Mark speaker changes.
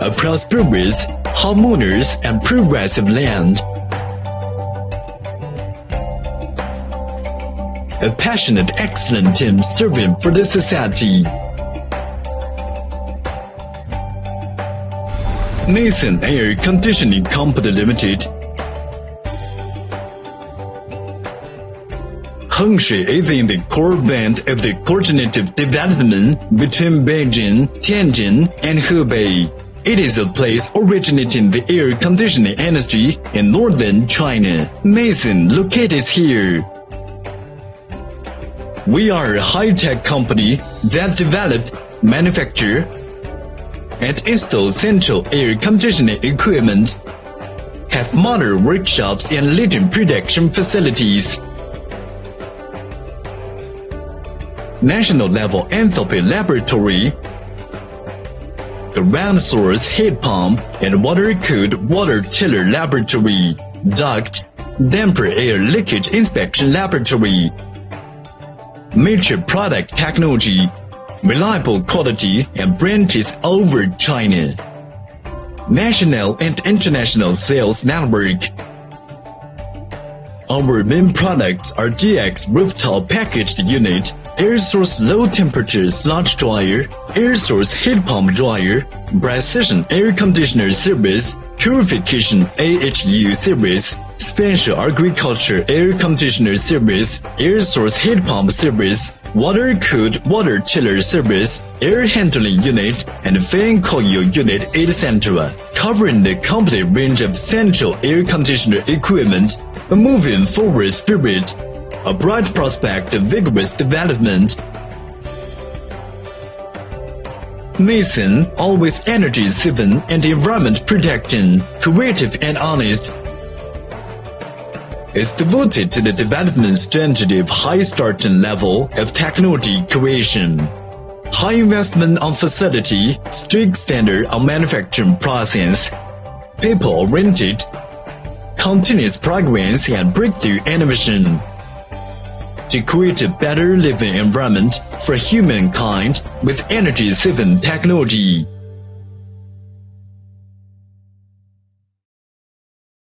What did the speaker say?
Speaker 1: a prosperous, harmonious, and progressive land. A passionate, excellent team serving for the society. Nasen Air Conditioning Co Limited. Hengshui is in the core band of the coordinated development between Beijing, Tianjin, and Hebei. It is a place originating the air conditioning industry in northern China. Nasen located here. We are a high-tech company that develop, manufacture, and install central air conditioning equipment, have modern workshops and leading production facilities. National level enthalpy laboratory, ground source heat pump and water-cooled water chiller laboratory, duct, damper air leakage inspection laboratory, major product technology, reliable quality and branches over China. National and international sales network. Our main products are GX rooftop packaged unit, air source low temperature sludge dryer, air source heat pump dryer, precision air conditioner series, purification AHU series, special agriculture air conditioner series, air source heat pump series, water-cooled water chiller series, air handling unit, and fan coil unit, etc., covering the complete range of central air conditioner equipment. A moving forward spirit, a bright prospect of vigorous development. Nasen, always energy-saving and environment protecting, creative and honest, is devoted to the development strategy of high starting level of technology creation. High investment on facility, strict standard on manufacturing process, people-oriented, continuous progress and breakthrough innovation to create a better living environment for humankind with energy-saving technology.